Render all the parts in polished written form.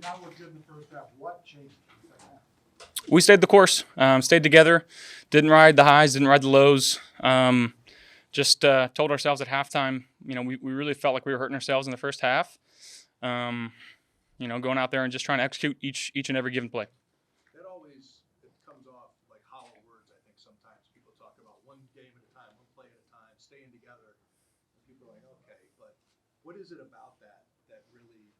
did not look good in the first half. What changed in the second half? We stayed the course, stayed together, didn't ride the highs, didn't ride the lows. Just told ourselves at halftime, we really felt like we were hurting ourselves in the first half. Going out there and just trying to execute each and every given play. That always comes off like hollow words, I think, sometimes. People talk about one game at a time, one play at a time, staying together. And people are like, okay, but what is it about that really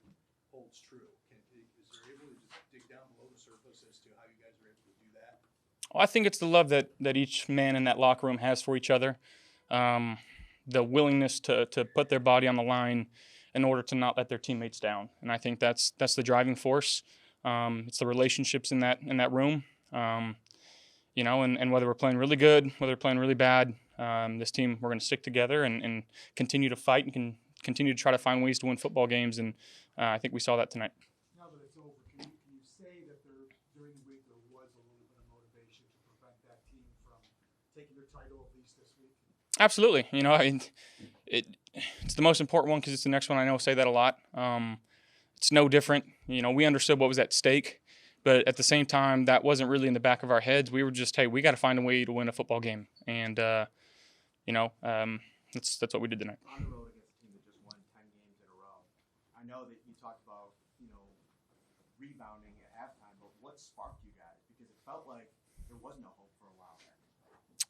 holds true? Is there able to just dig down below the surface as to how you guys are able to do that? Well, I think it's the love that each man in that locker room has for each other. The willingness to put their body on the line in order to not let their teammates down, and I think that's the driving force. It's the relationships in that room, and whether we're playing really good, whether we're playing really bad, this team, we're going to stick together and continue to fight and continue to try to find ways to win football games, and I think we saw that tonight. Now that it's over, can you say that during the week there was a little bit of motivation to prevent that team from taking their title at least this week? Absolutely. It's the most important one because it's the next one. I know I say that a lot. It's no different. We understood what was at stake, but at the same time, that wasn't really in the back of our heads. We were just, hey, we got to find a way to win a football game, and that's what we did tonight. On the road against a team that just won 10 games in a row, I know that you talked about rebounding at halftime, but what sparked you guys? Because it felt like there was no hope for a while there.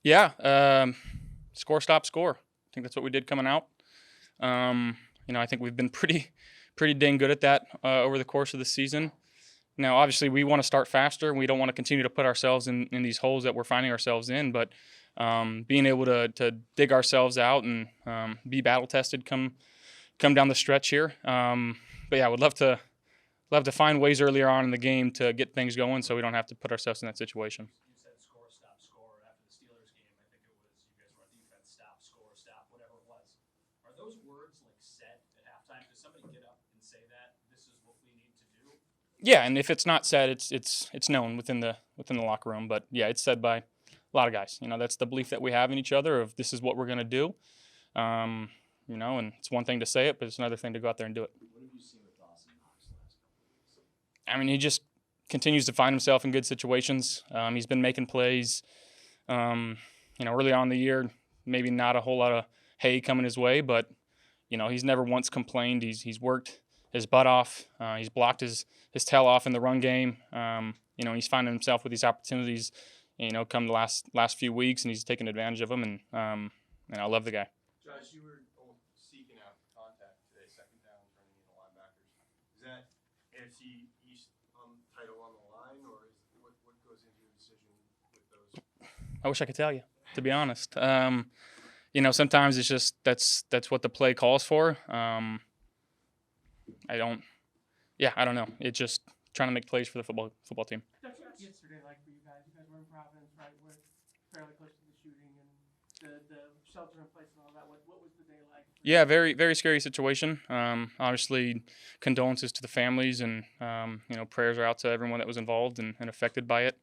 Yeah, score, stop, score. I think that's what we did coming out. I think we've been pretty dang good at that over the course of the season. Now, obviously, we want to start faster. We don't want to continue to put ourselves in these holes that we're finding ourselves in. But being able to dig ourselves out and be battle tested come down the stretch here. But yeah, I would love to find ways earlier on in the game to get things going, so we don't have to put ourselves in that situation. You said score, stop, score after the Steelers game. I think it was you guys were on defense, stop, score, stop, whatever it was. Are those words said at halftime? Does somebody get up and say that this is what we need to do? Yeah, and if it's not said, it's known within the locker room. But yeah, it's said by a lot of guys. That's the belief that we have in each other of this is what we're going to do. And it's one thing to say it, but it's another thing to go out there and do it. What have you seen with Dawson Knox the last couple of weeks? He just continues to find himself in good situations. He's been making plays. Early on in the year, maybe not a whole lot of hay coming his way, but he's never once complained. He's worked his butt off. He's blocked his tail off in the run game. He's finding himself with these opportunities. Come the last few weeks, and he's taking advantage of them. And I love the guy. Josh, you were seeking out contact today, second down, running into linebackers. Is that AFC East title on the line, or what goes into your decision with those? I wish I could tell you, to be honest. Sometimes it's just that's what the play calls for. I don't know. It's just trying to make plays for the football team. That's yesterday like for you guys. You guys were in Providence, right? We're fairly close to the shooting and the shelter in place and all that. What was the day like? Yeah, very, very scary situation. Obviously, condolences to the families and, prayers are out to everyone that was involved and affected by it.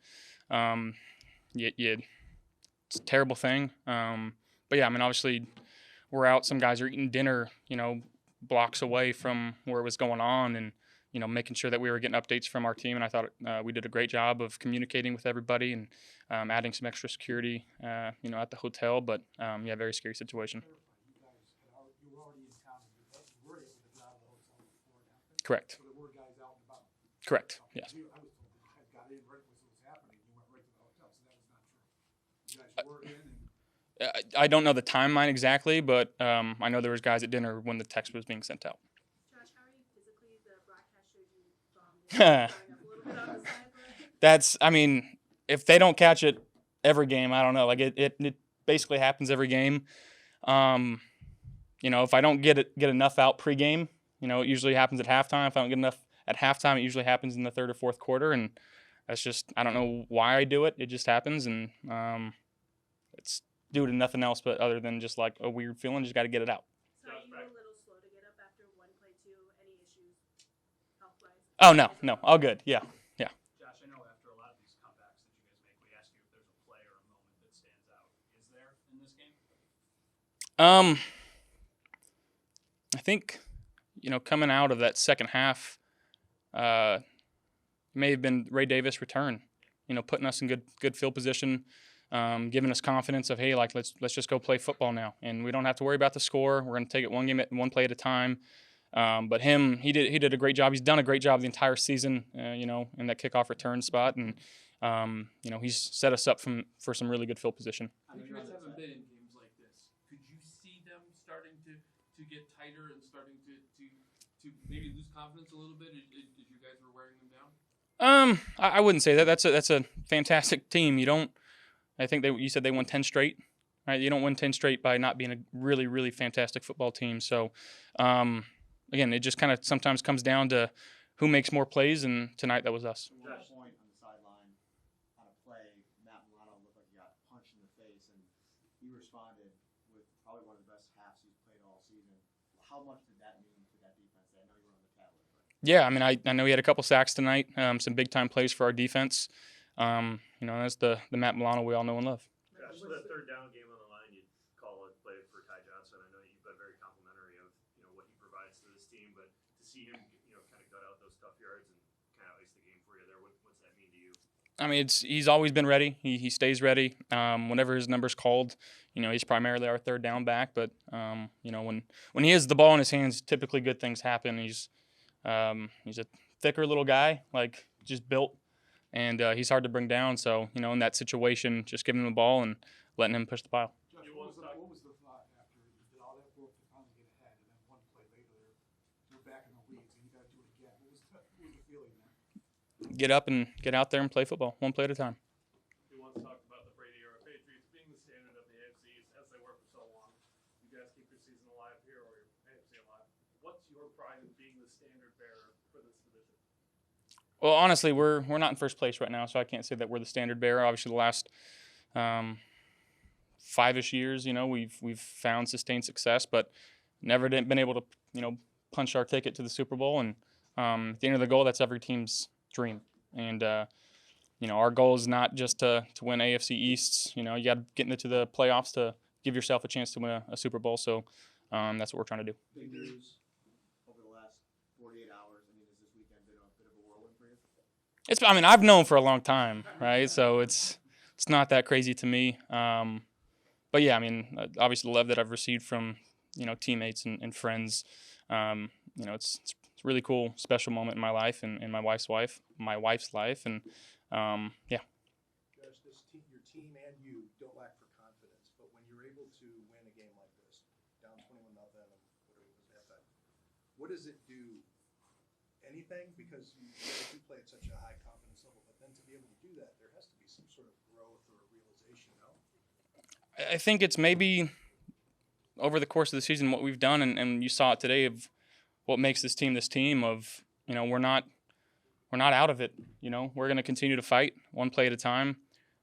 It's a terrible thing. But yeah, obviously, we're out. Some guys are eating dinner, blocks away from where it was going on and, making sure that we were getting updates from our team. And I thought we did a great job of communicating with everybody and adding some extra security, at the hotel. But, very scary situation. You were already in town, and you were able to get out of the hotel before and after? Correct. So there were guys out and about? Correct, yes. I was told that you had got in right as it was happening. You went right to the hotel, so that was not true. You guys were in and... I don't know the timeline exactly, but I know there was guys at dinner when the text was being sent out. Josh, how are you physically? The broadcast showed you going up a little bit on the sideline. That's, if they don't catch it every game, I don't know. It basically happens every game. If I don't get enough out pregame, it usually happens at halftime. If I don't get enough at halftime, it usually happens in the third or fourth quarter, and that's just, I don't know why I do it. It just happens, and it's due to nothing else but other than just like a weird feeling. Just got to get it out. So are you a little slow to get up after one play too? Any issues health-wise? Oh, no, all good. Yeah. Josh, I know after a lot of these comebacks that you guys make, we ask you if there's a play or a moment that stands out. Is there in this game? I think, coming out of that second half, may have been Ray Davis' return. Putting us in good field position, giving us confidence of, hey, like let's just go play football now, and we don't have to worry about the score. We're going to take it one play at a time. But he did a great job. He's done a great job the entire season, in that kickoff return spot, and he's set us up for some really good field position. Patriots haven't been in games like this. Could you see them starting to get tighter and starting to maybe lose confidence a little bit as you guys were wearing them down? I wouldn't say that. That's a fantastic team. I think you said they won 10 straight, right? You don't win 10 straight by not being a really, really fantastic football team. So, again, it just kind of sometimes comes down to who makes more plays, and tonight that was us. At one point on the sideline, on a play, Matt Milano looked like he got punched in the face, and he responded with probably one of the best halves he's played all season. How much did that mean to that defense? I know you were on the tablet. Yeah, I mean, I know he had a couple sacks tonight, some big-time plays for our defense. That's the Matt Milano we all know and love. Gosh, so that third down game on the line, you call a play for Ty Johnson. I know you've been very complimentary of what he provides to this team, but to see him kind of gut out those tough yards and kind of ice the game for you there, what's that mean to you? I mean, he's always been ready. He stays ready. Whenever his number's called, he's primarily our third down back. But when he has the ball in his hands, typically good things happen. He's a thicker little guy, like just built. And he's hard to bring down, so, in that situation, just giving him the ball and letting him push the pile. Josh, what was the thought after you did all that work to finally get ahead, and then one play later, you're back in the weeds, and you got to do it again? What was the feeling there? Get up and get out there and play football, one play at a time. You once talked about the Brady-era Patriots being the standard of the AFC East, as they were for so long. You guys keep your season alive here, or your AFC alive. What's your pride in being the standard bearer for this division? Well, honestly, we're not in first place right now, so I can't say that we're the standard bearer. Obviously, the last 5-ish years, we've found sustained success, but never been able to, punch our ticket to the Super Bowl. And at the end of the goal, that's every team's dream. And our goal is not just to win AFC Easts. You got to get into the playoffs to give yourself a chance to win a Super Bowl. So that's what we're trying to do. Big news over the last 48 hours. I mean, has this weekend been a bit of a whirlwind for you? I've known for a long time, right? So it's not that crazy to me. But yeah, I mean, obviously the love that I've received from, teammates and friends, it's a really cool, special moment in my life and in my wife's life, and yeah. Josh, your team and you don't lack for confidence, but when you're able to win a game like this, down 21-0, whatever it was at halftime, what does it do? Anything? Because you guys do play at such a high confidence level, but then to be able to do that, there has to be some sort of growth or realization, no? I think it's maybe over the course of the season what we've done, and you saw it today, of what makes this team of, we're not out of it. We're going to continue to fight one play at a time,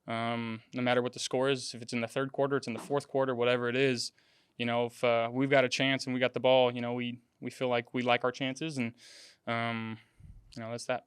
no matter what the score is. If it's in the third quarter, it's in the fourth quarter, whatever it is. If we've got a chance and we got the ball, we feel like we like our chances, and that's that.